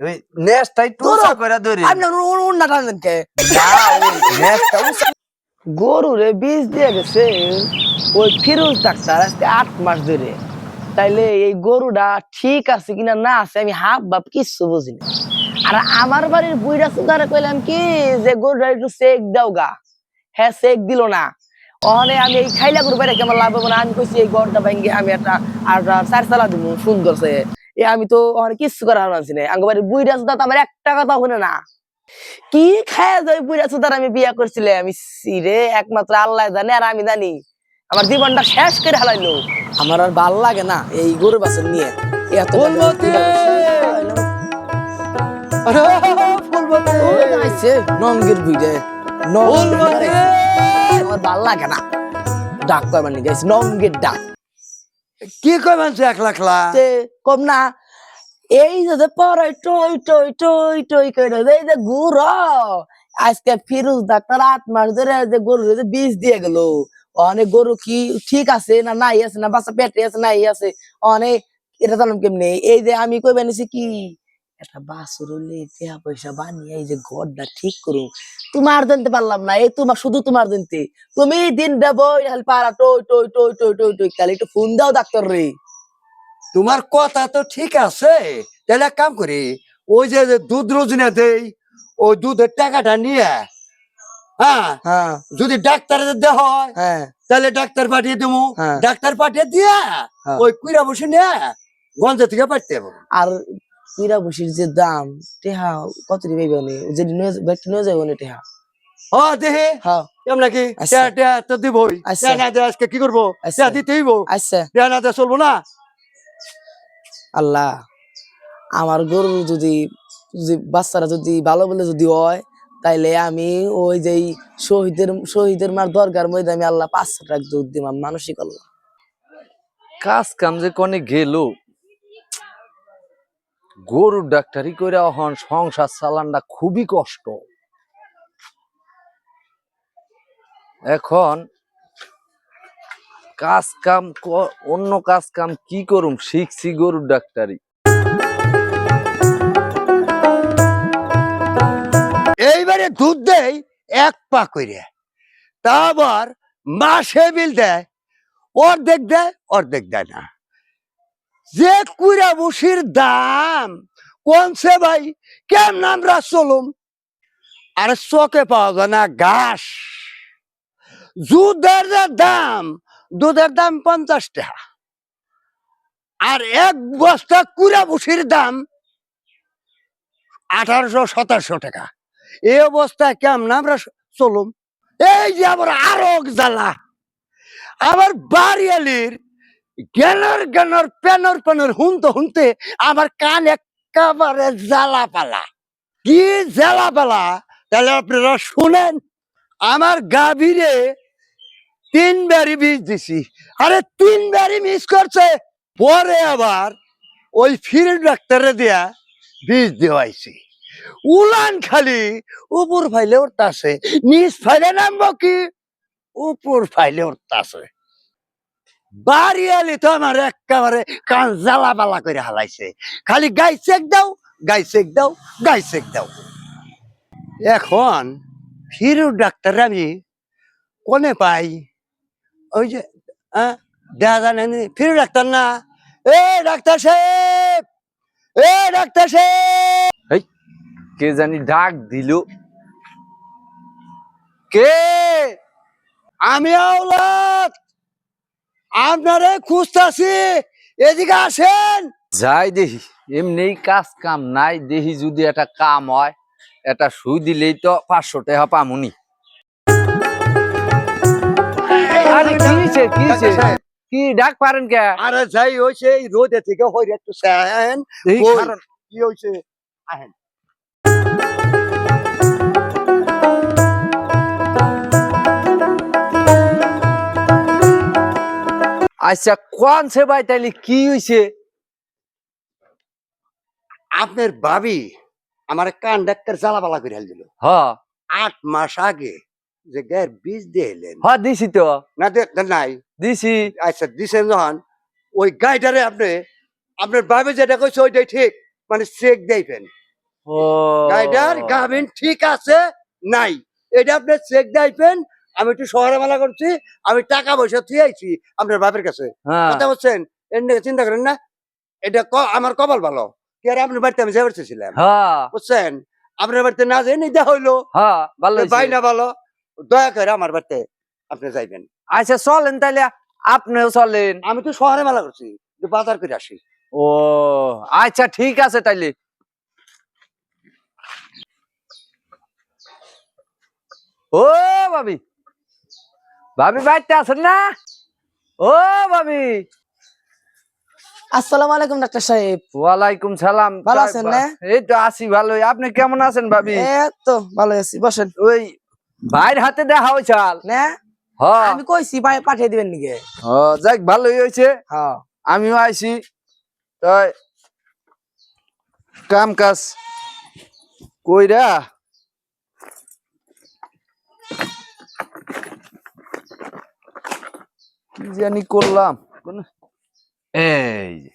ওই নেসটাই টুসা করে ধরে আমি না টানেন কে না ওই নেসটা উসা গরু রে বীজ দিয়ে গেছে ওই ফিরোজ ডাক্তার আজকে 8 মাস ধরে। তাইলে এই গরুটা ঠিক আছে কিনা না আছে আমি হাফ বাপ কিচ্ছু বুঝিনি। আর আমার বাড়ির বুইড়া সুদারে কইলাম কি যে গরুটা একটু চেক দাও গা, হ্যাঁ চেক দিল না। ওখানে আমি এই খাইলা গরু বাইরে কেমন লাভ হবো না, আমি কইছি এই গরুটা ভাঙ্গি আমি একটা আর চার চালা দিব সুন্দর সে। এ আমি তো ওখানে কিচ্ছু করার মানছি না, আমার বাড়ির বুইড়া সুদা তো আমার একটা কথা শুনে না। কি খায় যাই বুইড়া সুদার আমি বিয়া করছিলাম আমি সিরে একমাত্র আল্লাহ জানে আর আমি জানি। আমার জীবনটা শেষ করে হালাইলো। আমার আর ভাল লাগে না এই গরু বাছুর নিয়ে এত ফুলমতি আরে ফুলমতি আইছে নঙ্গের বুইড়ে ফুলমতি আমার ভাল লাগে না। ডাক কয় মানে গাইছে নঙ্গের ডাক কি কই মানছে একলা একলা তে কম না। এই যে পরে টই টই টই টই করে এই যে গুড় আজকে ফিরোজ ডাক্তার 8 মাস ধরে যে গরু যে বীজ দিয়ে গেল। অনেক গরু কি ঠিক আছে না নাই আছে না বাচ্চা পেটে আছে নাই আছে অনেক এটা জানলাম কেমনে। এই যে আমি কই বানিয়েছি কি একটা বাছুর হলে টাকা পয়সা বানিয়ে এই যে ঘরটা ঠিক করুন তোমার জানতে পারলাম না। এই তোমার শুধু তোমার জানতে তুমি দিন দেবো পাড়া টই টই টই টই টই টই খালি একটু ফোন দাও ডাক্তার রে। তোমার কথা তো ঠিক আছে, তাহলে এক কাম করি ওই যে যে দুধ রোজনা দেই ওই দুধের টাকাটা নিয়ে হ্যাঁ হ্যাঁ যদি ডাক্তারের দেওয়া হয় হ্যাঁ তাহলে ডাক্তার পাঠিয়ে দেবো, হ্যাঁ। ডাক্তার পাঠিয়ে দিয়া হ্যাঁ। ওই কুইরা বসে নিয়ে গঞ্জে থেকে পাঠতে হবে। আর কুইরা বসির যে দাম টেহা কত দিবে বনে যে ব্যক্তি নিয়ে যাবে বনে টেহা হ দেহে হ্যাঁ এমন নাকি আচ্ছা। তো দিবই, আচ্ছা। না দিয়ে আজকে কি করবো, আচ্ছা। দিতেই আচ্ছা না দিয়ে চলবো না। আল্লাহ আমার গরু যদি বাচ্চারা যদি ভালো বলে যদি হয় তাইলে আমি ওই যে শহীদের মার দরকার মধ্যে আমি আল্লাহ 500 টাকা দুধ দিলাম মানসিক আল্লাহ। কাজ কাম যে কনে গেল গরুর ডাক্তারি করে হন সংসার চালানটা খুবই কষ্ট। এখন কাজ কাম অন্য কাজ কাম কি করুম শিখছি গরুর ডাক্তারি। এইবারে দুধ দেয় 1 পা করে, তা আবার মাসে বিল দেয় অর্ধেক দেয় না। যে কুইরা বসির দাম কোনছে ভাই কেমন আমরা চলুম, আর চোখে পাওয়া যায় না ঘাস। দুধের দাম 50 টাকা, আর 1 বস্তা কুইরা বসির দাম 1800-1700 টাকা। এই অবস্থায় কেমন আমরা চলুম। এই যে আবার আরো জ্বালা, আমার বাড়িয়ালির জ্ঞানর পেনর শুনতে আমার কান একেবারে জ্বালা পালা। কি জ্বালা পালা তাহলে আপনারা শুনেন। আমার গাভীরে 3 বারই বীজ দিছি, আরে 3 বারই মিস করছে। পরে আবার ওই ফিল্ড ডাক্তারে দিয়া বীজ দেওয়াইছি। উলান খালি উপর ফাইলে উঠতাছে, নিচ ফাইলে নামবো কি উপর ফাইলে উঠতাছে। বাড়িয়ালি তো আমার একেবারে কান জ্বালা বালা করে হালাইছে, খালি গাই চেক দাও গাই চেক দাও গাই চেক দাও। এখন ফিরু ডাক্তার আমি কোনে পাই, ওই যে দেখা জানেন ফিরু ডাক্তার না। এ ডাক্তার সাহেব, এ ডাক্তার সাহেব, এই কে জানি ডাক দিল, কে? আমি আওলাদ আপনারে খুঁজতাছি, এদিকে আসেন। যাই দেখি এমনি কাজ কাম নাই, দেখি যদি একটা কাম হয় এটা সুই দিলেই তো 500 টাকা পামুনি। আরে কিছে কি ডাক পারেন কে? আরে যাই হইছে এই রোদে থেকে হইরে একটু সাহেন দেখি কই, কারণ কি হইছে আহেন। আচ্ছা কোন সে ভাই তাইলে কি হইছে? আপনার ভাবি আমার কান ডাক্তার জ্বালাপালা করে দিল হ 8 মাস আগে। যে গায়ের বীজ দিয়ে এলেন হ দিছি তো না নাই দিছি। আচ্ছা দিছেন যখন ওই গাইডারে আপনি আপনার বাবে যেটা কইছে ওইটাই ঠিক মানে চেক দেইবেন ও গাইডার গাভিন ঠিক আছে নাই এটা আপনি চেক দেইবেন। আমি একটু শহরে মেলা করছি, আমি টাকা পয়সা থুয়ে আইছি আপনার বাপের কাছে, হ্যাঁ কথা বলছেন। এর নিয়ে চিন্তা করেন না, এটা আমার কপাল ভালো কি আর আপনার বাড়িতে আমি যাবার চেয়েছিলাম হ্যাঁ বুঝছেন। আপনার বাড়িতে না যাই নিতে হইলো হ্যাঁ ভালো ভাই হইছে। না ভালো, দয়া করে আমার বাড়িতে আপনি যাইবেন। আচ্ছা চলেন তাইলে, আপনিও চলেন। আমি তো শহরে মেলা করছি, একটু বাজার করে আসি। ও আচ্ছা ঠিক আছে তাইলে। ও ভাবি, ভাবি বাড়িতে আছেন না? ও ভাবি। আসসালামু আলাইকুম ডাক্তার সাহেব। ওয়ালাইকুম সালাম। ভালো আছেন না? এই তো আছি ভালোই। আপনি কেমন আছেন ভাবি? এই তো ভালো আছি, বসেন। ওই ভাইয়ের হাতে দেখা হইছাল না হ্যাঁ। আমি কইছি ভাই পাঠিয়ে দিবেন নিকে। ও যাক ভালোই হয়েছে, হ্যাঁ আমিও আইছি। তাই কাম কাজ কইরা কি জানি করলাম এই যে।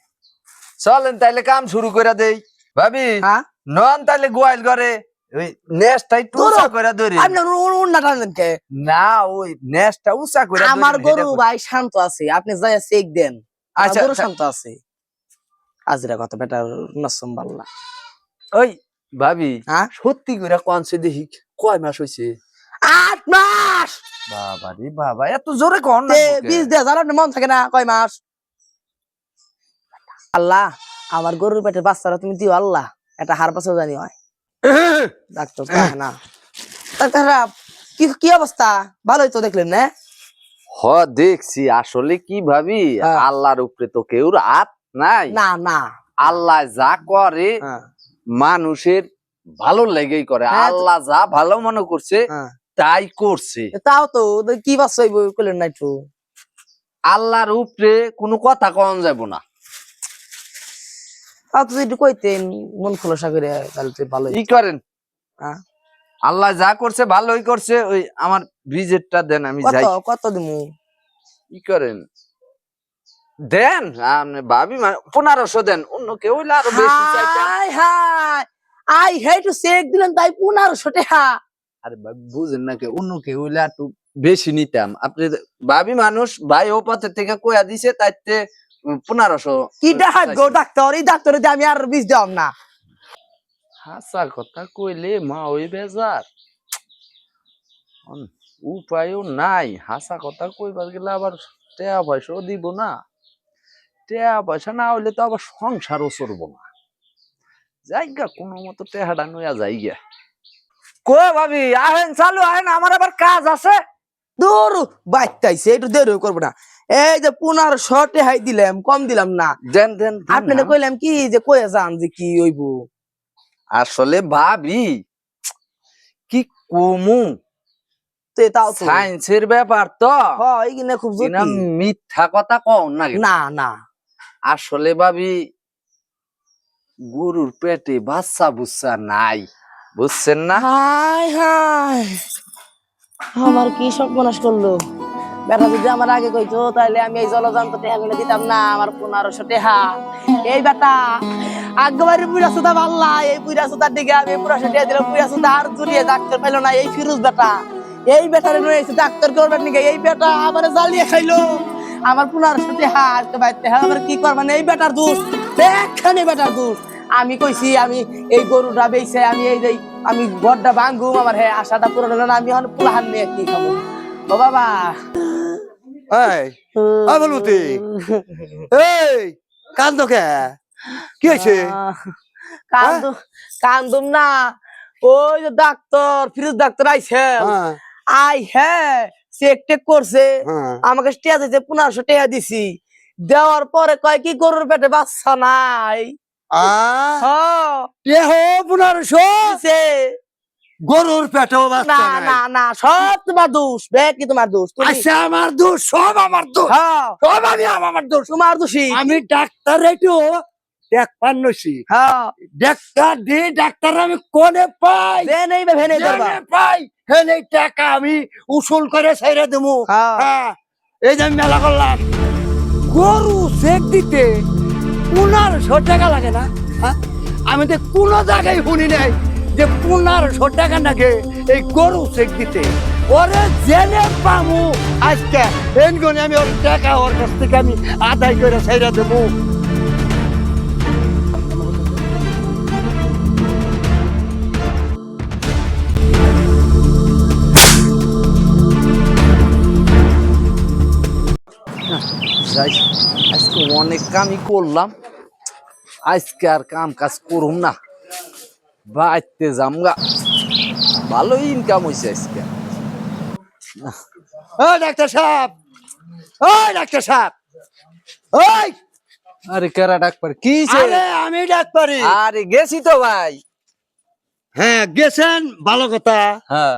চলেন তাইলে কাম শুরু করে দেই ভাবি। হ্যাঁ নন তাইলে গোয়াল করে ওই নেসটা একটু উঁচা করে ধরি। আপনি উন্না টানেন কে? না ওই নেসটা উঁচা করে আমার গরু ভাই শান্ত আছে, আপনি যাই চেক দেন। আমার আচ্ছা, গরু আচ্ছা। শান্ত আছে। আজরা কত বেটা নসম বাল্লা। ওই ভাবি হ্যাঁ সত্যি করে কনসে দেখি কয় মাস হইছে? 8 মাস। বাবা রে বাবা, এত জোরে কন না। 20 দিয়ে জানার মন থাকে না কয় মাস? আল্লাহ আমার গরুর পেটে বাচ্চারা তুমি দিও আল্লাহ, এটা হার পাশেও জানি হয়। ডাক্তার তো আসে না। ডাক্তার কি কি অবস্থা? ভালোই তো দেখলেন না? হ দেখছি আসলে কি ভাবি, হ্যাঁ। আল্লাহর উপরে তো কেউ হাত নাই। না না আল্লাহ যা করে হ্যাঁ মানুষের ভালো লেগেই করে। হ্যাঁ। আল্লাহ যা ভালো মনে করছে হ্যাঁ তাই করছে। তাও তো কি বাচ্চা হইব কইলেন না একটু? আল্লাহর উপরে কোনো কথা কন যাব না। তাও তো একটু কইতেন মন খোলসা করে, তাহলে তো ভালোই। কি করেন, হ্যাঁ আল্লাহ যা করছে ভালোই করছে। ওই আমার ভিজিটটা দেন, আমি কত যাই। কত দিমু? কি করেন দেন, আপনি ভাবি 1500 দেন, অন্য কেউ হইলে আরো বেশি চাইতাম। হাই হাই আই হেট টু চেক দিলেন তাই 1500 টাকা। আরে ভাবি বুঝেন না, অন্য কেউ হইলে একটু বেশি নিতাম। আপনি ভাবি মানুষ, ভাই ও পথের থেকে কইয়া দিছে তাইতে 1500। কি ডাক গো ডাক্তার, এই ডাক্তারে দিয়ে আমি আর 20 দিলাম না। হাসা কথা কইলে মা ওই বেজার, উপায়ও নাই। হাসা কথা কইবার গেলে আবার টাকা পয়সাও দিব না। টাকা পয়সা না হইলে তো আবার সংসারও চলবো না। যাইগা কোনো মতো টেহাডা নইয়া যাইগা। কো ভাবি আহেন, চালু আহেন, আমার আবার কাজ আছে। দূর বাইতাইছে, একটু দেরি করবো না। এই যে 1500 টাকাই দিলাম, কম দিলাম না। দেন দেন দেন আপনি না। কইলাম কি যে কইয়া যান যে কি হইব। আসলে ভাবি কি কমু, তো তাও তো সায়েন্সের ব্যাপার তো, হ্যাঁ এইখানে খুব কিনা জটিল। মিথ্যা কথা কও না। না না আসলে ভাবি গরুর পেটে বাচ্চা বুচ্চা নাই, বুঝছেন না? হাই হাই আমার কি সর্বনাশ করলো। বেটা যদি আমার আগে কইতো তাহলে আমি এই জলযন্ত্র টেহা গুলো দিতাম না। আমার 1500 টেহা এই বেটা আগবারে পুরা সুদা ভাল্লা, এই পুরা সুদার দিকে আমি পুরা টেহা দিলাম। পুরা সুদা আর জুড়িয়ে ডাক্তার পাইলো না। এই ফিরোজ বেটা, এই বেটারে রয়েছে ডাক্তার করবার নিকে, এই বেটা আমার জ্বালিয়ে খাইলো। আমার 1500 টেহা আসতে বাইতে হ্যাঁ আমার কি করবা না? এই বেটার দোষ, দেখখানে বেটার দোষ। আমি কইছি আমি এই গরুটা বেইছে আমি এই যে আমি গড়টা ভাঙ্গুম, আমার হ্যাঁ আশাটা পূরণ হলো না। আমি এখন পোলাহান নিয়ে কি খাবো? ও বাবা এই বলুতি, এই কান্দো কে? কি হয়েছে? কান্দুম কান্দুম না, ওই যে ডাক্তার ফিরোজ ডাক্তার আইছে। হ্যাঁ আই হ্যাঁ চেক টেক করছে, হ্যাঁ আমাকে টিয়া দিতে 1500 টাকা দিছি। দেওয়ার পরে কয় কি গরুর পেটে বাচ্চা নাই। হ্যাঁ দেহ 1500 দিছে। গরুর পেটেও না বাচ্চা না নাই। না সব তোমার দোষ, বেগ কি তোমার দোষ? তুমি আচ্ছা আমার দোষ, সব আমার দোষ, হ্যাঁ সব আমি আমার দোষ। তোমার দোষী। আমি ডাক্তার একটু দেখ পান্নছি, হ্যাঁ ডাক্তার দি ডাক্তার আমি কোনে পাই, দে নেই বে ভেনে করবা। জেনে পাই হ্যাঁ এই টাকা আমি উসুল করে ছেড়ে দেবো। হ্যাঁ। হ্যাঁ এই যে আমি মেলা করলাম, গরু চেক দিতে 1500 টাকা লাগে না? হ্যাঁ আমি তো কোনো জায়গায় শুনি নাই যে 1500 টাকা লাগে এই গরু চেক দিতে। ওরে জেনে পামু আজকে এনগনে আমি ওর টাকা ওর কাছ থেকে আমি আদায় করে ছেড়ে দেবো। যাই, আজকে অনেক কামই করলাম, আজকে আর কাম কাজ করুম না, বাইতে জামগা। ভালো ইনকাম হয়েছে আজকে। ও ডাক্তার সাহেব, ও ডাক্তার সাহেব, ওই আরে কেরা ডাক্তার কি হইছে? আরে আমি ডাক্তারি। আরে গেছি তো ভাই। হ্যাঁ গেছেন, ভালো কথা। হ্যাঁ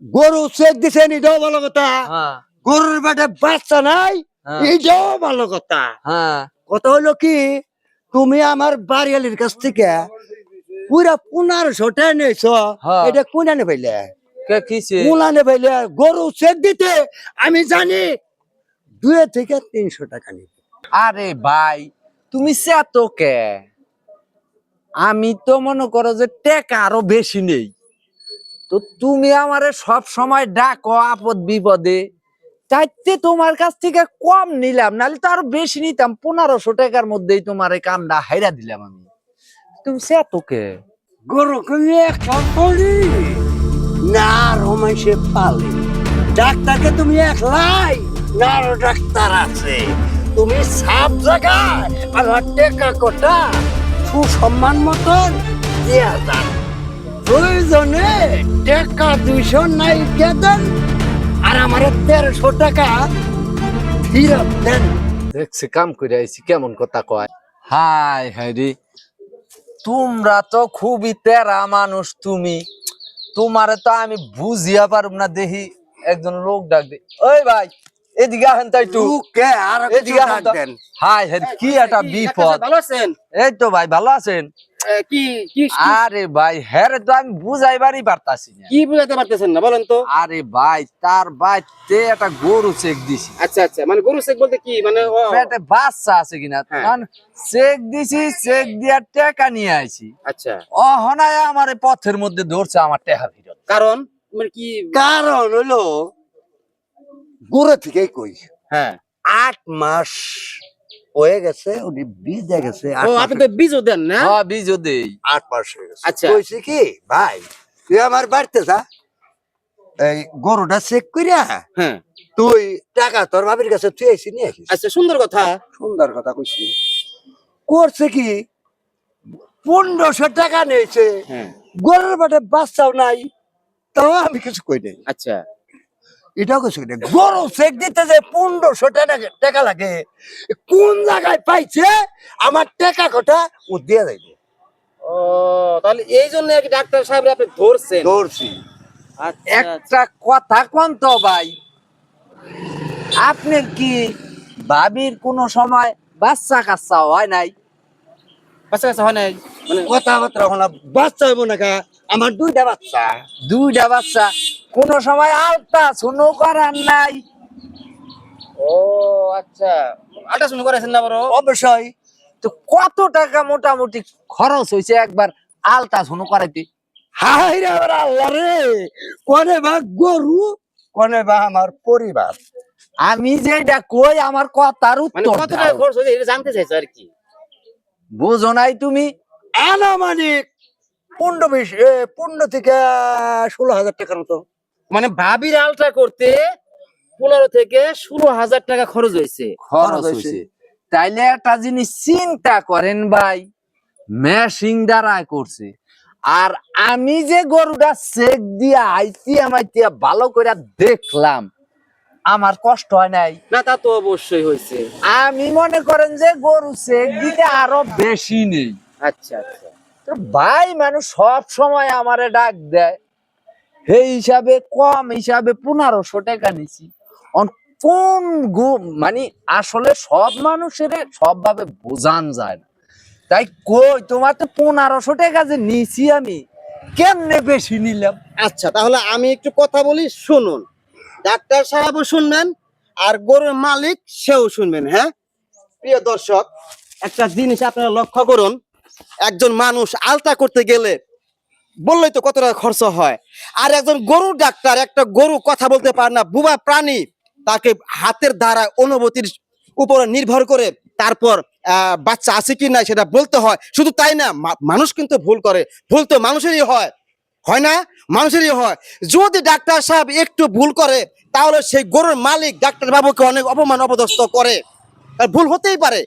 গরু চেক দিছেন, এটাও ভালো কথা। হ্যাঁ গরুর পেটে বাচ্চা নাই, হ্যাঁ। এটাও ভালো কথা। হ্যাঁ কথা হলো কি, তুমি আমার বাড়িয়ালির কাছ থেকে পুরা 1500 টাকা নিয়েছ, হ্যাঁ। এটা কোনা নেবাইলে? কে কিছে? কোনা নেবাইলে গরু চেক দিতে আমি জানি 2 থেকে 300 টাকা নিবে। আরে ভাই তুমি তো কে, আমি তো মনে করো যে টাকা আরো বেশি নেই, তো তুমি আমারে সব সময় ডাকো আপদ বিপদে, চাইতে তোমার কাছ থেকে কম নিলাম, নাহলে তো আরো বেশি নিতাম। 1500 টাকার মধ্যেই তোমার এই কামটা হাইরা দিলাম আমি। তুমি তো কে? গরু কিনে করি না রমেশে পালে, ডাক্তারকে তুমি একলাই না আরো ডাক্তার আছে? তুমি সব জায়গায় আমার টেকা কোটা সুসম্মান মতন দেয়া যান, প্রয়োজনে টাকা 200 নাই দেন আর আমার 1300 টাকা ফিরত দেন। দেখছি কাম করে আইছি, কেমন কথা কয়। হাই হাই রে, তোমরা তো খুবই তেরা মানুষ। তুমি, তোমারে তো আমি বুঝিয়া পারব না। দেখি একজন লোক ডাক দে। ওই ভাই এদিকে আহেন তো একটু, কে আর এদিকে আহেন তো। দেন। হাই হাই কি একটা বিপদ। ভালো আছেন? এই তো ভাই ভালো আছেন? কি কি আরে ভাই হ্যাঁ তো আমি বুঝাইবারই পারতাছি না। কি বুঝাতে পারতেছেন না বলেন তো? আরে ভাই তার বাইতে একটা গরু চেক দিছি, আচ্ছা আচ্ছা, মানে গরু চেক বলতে কি মানে পেটে বাচ্চা আছে কিনা, হ্যাঁ। কারণ চেক দিছি, চেক দিয়া টাকা নিয়ে আইছি। আচ্ছা, অহনায় আমার এই পথের মধ্যে ধরছে আমার টাকা ফিরত। কারণ মানে কি? কারণ হলো গরু থেকেই কই হ্যাঁ। 8 মাস হয়ে গেছে, উনি বীজ দিয়ে গেছে। ও আপনি তো বীজও দেন না? হ্যাঁ বীজও দেই। 8 মাস হয়ে গেছে। আচ্ছা। কইছি কি ভাই, তুই আমার বাড়িতে যা, এই গরুটা চেক কইরা হ্যাঁ। তুই টাকা তোর বাবির কাছে তুই এসে নিয়ে আসিস। আচ্ছা, সুন্দর কথা। সুন্দর কথা কইছি। করছে কি 1500 টাকা নিয়েছে, হ্যাঁ। গরুর পেটে বাচ্চাও নাই, তাও আমি কিছু কই নাই। আচ্ছা। এটাও কিছু নেই। গরু চেক দিতে যে 1500 টাকা লাগে, কোন জায়গায় পাইছে আমার টাকা কটা ও দিয়ে যাইবে। ও তাহলে এই জন্য আর কি ডাক্তার সাহেব আপনি ধরছেন? ধরছি। আচ্ছা, একটা কথা কোন তো ভাই, আপনার কি ভাবির কোনো সময় বাচ্চা কাচ্চা হয় নাই? বাচ্চা কাচ্চা হয় নাই মানে? কথাবার্তা হলো বাচ্চা হইব না কা, আমার 2টা বাচ্চা। দুইটা বাচ্চা, কোনো সময় আলতা শুনো করার নাই? ও আচ্ছা, আল্ট্রাসাউন্ড করেছেন না বড়? অবশ্যই। তো কত টাকা মোটামুটি খরচ হয়েছে একবার আলতা শুনো করাইতে? হাই রে আমার আল্লাহ রে, কোনে বা গরু, কোনে বা আমার পরিবার। আমি যেটা কই আমার কথার মানে উত্তর কত দাও। টাকা খরচ হয়েছে এটা জানতে চাইছো আর কি? বুঝো নাই তুমি? আনুমানিক 15 থেকে 16,000 টাকার মতো। মানে ভাবির আলট্রা করতে 15 থেকে 16,000 টাকা খরচ হয়েছে। খরচ হয়েছে। তাইলে একটা জিনিস চিন্তা করেন ভাই, মেশিন দ্বারা করছে, আর আমি যে গরুটা চেক দিয়া আইতিয়া মাইতিয়া ভালো করে দেখলাম, আমার কষ্ট হয় নাই? না তা তো অবশ্যই হয়েছে। আমি মনে করেন যে গরু চেক দিতে আরো বেশি নেই। আচ্ছা আচ্ছা। তো ভাই মানুষ সব সময় আমারে ডাক দেয়, সেই হিসাবে কম হিসাবে 1500 টাকা নিছি। কোন মানে আসলে সব মানুষের সব ভাবে বোঝান যায় না, তাই কই তোমার তো 1500 টাকা যে নিছি আমি, কেমনে বেশি নিলাম? আচ্ছা তাহলে আমি একটু কথা বলি, শুনুন। ডাক্তার সাহেবও শুনবেন আর গরুর মালিক সেও শুনবেন। হ্যাঁ প্রিয় দর্শক, একটা জিনিস আপনারা লক্ষ্য করুন, একজন মানুষ আলতা করতে গেলে বললেই তো কত টাকা খরচ হয়। আর একজন গরুর ডাক্তার, একটা গরু কথা বলতে পারে না, বুবা প্রাণী, তাকে হাতের দ্বারা অনুভূতির উপরে নির্ভর করে তারপর বাচ্চা আছে কি না সেটা বলতে হয়। শুধু তাই না, মানুষ কিন্তু ভুল করে, ভুল তো মানুষেরই হয়, হয় না? মানুষেরই হয়। যদি ডাক্তার সাহেব একটু ভুল করে তাহলে সেই গরুর মালিক ডাক্তার বাবুকে অনেক অপমান অপদস্থ করে। আর ভুল হতেই পারে,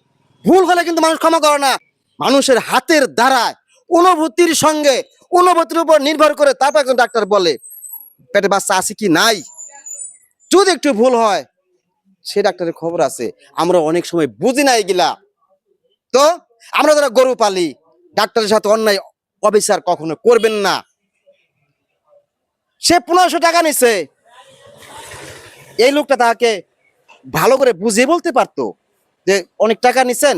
ভুল হলে কিন্তু মানুষ ক্ষমা করে না। মানুষের হাতের দ্বারায় অনুভূতির সঙ্গে, অনুভূতির উপর নির্ভর করে তারপর একজন ডাক্তার বলে পেটে বাচ্চা আছে কি নাই। যদি একটু ভুল হয় সে ডাক্তারের খবর আছে, আমরা অনেক সময় বুঝি না এগুলা। তো আমরা যারা গরু পালি, ডাক্তারের সাথে অন্যায় অবিচার কখনো করবেন না। সে 1500 টাকা নিছে, এই লোকটা তাকে ভালো করে বুঝিয়ে বলতে পারতো যে অনেক টাকা নিছেন,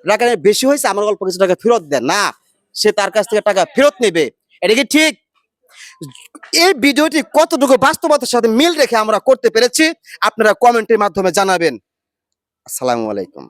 টাকা বেশি হয়েছে, আমার অল্প কিছু টাকা ফেরত দেন না। সে তার কাছ থেকে টাকা ফেরত নেবে, এটা কি ঠিক? এই ভিডিওটি কতটুকু বাস্তবতার সাথে মিল রেখে আমরা করতে পেরেছি আপনারা কমেন্টের মাধ্যমে জানাবেন। আসসালামু আলাইকুম।